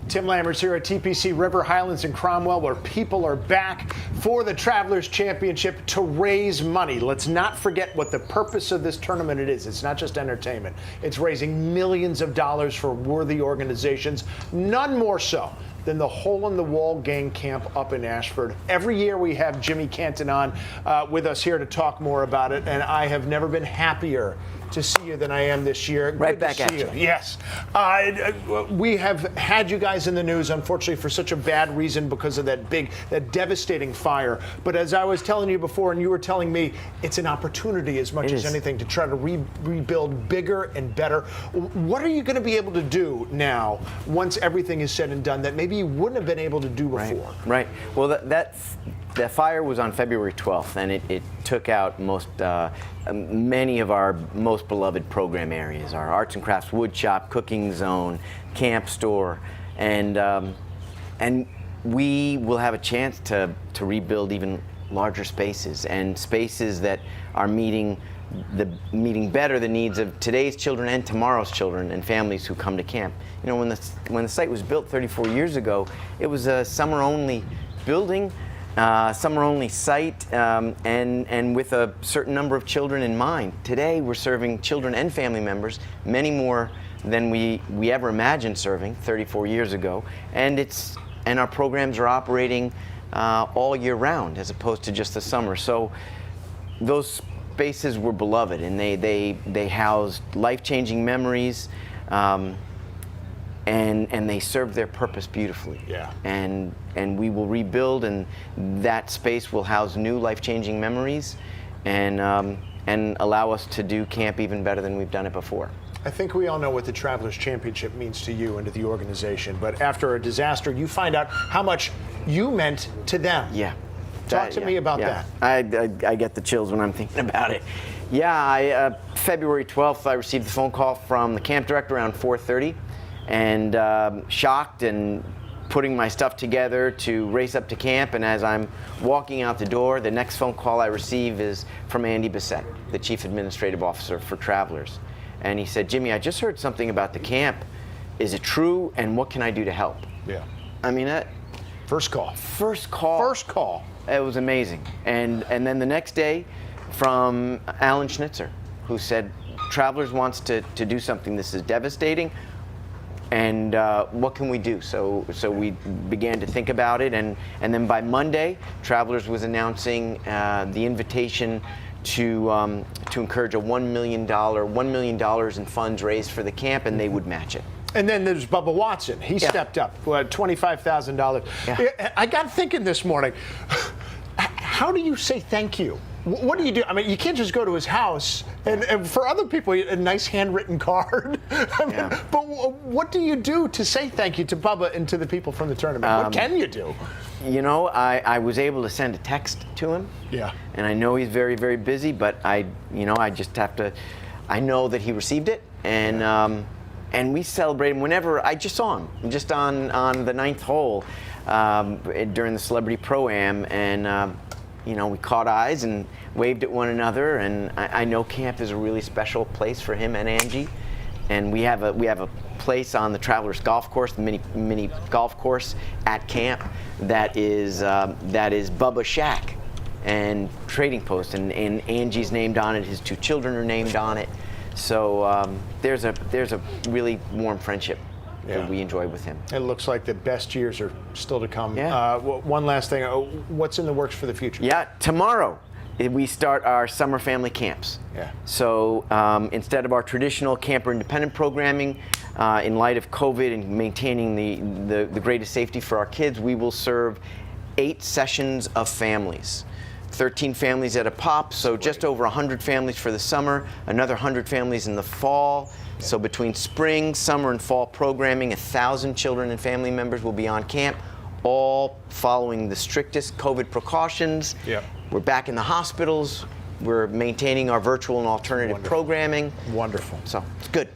Tim Lammer's here at TPC River Highlands in Cromwell, where people are back for the Travelers Championship to raise money. Let's not forget what the purpose of this tournament is. It's not just entertainment. It's raising millions of dollars for worthy organizations, none more so than the Hole in the Wall Gang Camp up in Ashford. Every year we have Jimmy Canton on with us here to talk more about it, and I have never been happier to see you than I am this year. Right back at you. Yes. We have had you guys in the news, unfortunately, for such a bad reason because of that devastating fire. But as I was telling you before, and you were telling me, it's an opportunity as much as anything to try to rebuild bigger and better. What are you going to be able to do now, once everything is said and done, that maybe you wouldn't have been able to do before? Right. Well, the fire was on February 12th, and it took out many of our most beloved program areas, our arts and crafts wood shop, cooking zone, camp store, and we will have a chance to rebuild even larger spaces, and spaces that are meeting better the needs of today's children and tomorrow's children and families who come to camp. You know, when the site was built 34 years ago, it was a summer-only building, summer-only site, and with a certain number of children in mind. Today, we're serving children and family members, many more than we ever imagined serving 34 years ago, and our programs are operating all year round as opposed to just the summer. So those spaces were beloved, and they housed life-changing memories, and they served their purpose beautifully. Yeah. And we will rebuild, and that space will house new life-changing memories, and allow us to do camp even better than we've done it before. I think we all know what the Travelers Championship means to you and to the organization, but after a disaster, you find out how much you meant to them. Yeah. Talk to me about that. I get the chills when I'm thinking about it. Yeah, February 12th, I received the phone call from the camp director around 4:30, and shocked and putting my stuff together to race up to camp. And as I'm walking out the door, the next phone call I receive is from Andy Bissett, the Chief Administrative Officer for Travelers. And he said, "Jimmy, I just heard something about the camp. Is it true? And what can I do to help?" Yeah. I mean, First call. It was amazing. And then the next day, from Alan Schnitzer, who said, "Travelers wants to do something. This is devastating. And what can we do?" So we began to think about it, and then by Monday, Travelers was announcing the invitation to encourage a $1 million in funds raised for the camp, and they would match it. And then there's Bubba Watson. He stepped up, $25,000. Yeah. I got thinking this morning, how do you say thank you? What do you do? I mean, you can't just go to his house, and for other people, a nice handwritten card. But what do you do to say thank you to Bubba and to the people from the tournament? What can you do? You know, I was able to send a text to him. Yeah. And I know he's very, very busy, but I just have to. I know that he received it, and we celebrate him whenever. I just saw him just on the 9th hole during the Celebrity Pro-Am, and we caught eyes and waved at one another. And I know camp is a really special place for him and Angie, and we have a place on the Travelers golf course, the mini golf course at camp that is Bubba's shack and trading post, and Angie's named on it. His 2 children are named on it. So there's a really warm friendship that we enjoy with him. It looks like the best years are still to come. Yeah. One last thing, what's in the works for the future? Yeah, tomorrow we start our summer family camps. Yeah. So instead of our traditional camper independent programming, in light of COVID and maintaining the greatest safety for our kids, we will serve 8 sessions of families. 13 families at a pop, so just over 100 families for the summer, another 100 families in the fall. Yeah. So between spring, summer, and fall programming, 1,000 children and family members will be on camp, all following the strictest COVID precautions. Yeah. We're back in the hospitals. We're maintaining our virtual and alternative programming. Wonderful. So it's good.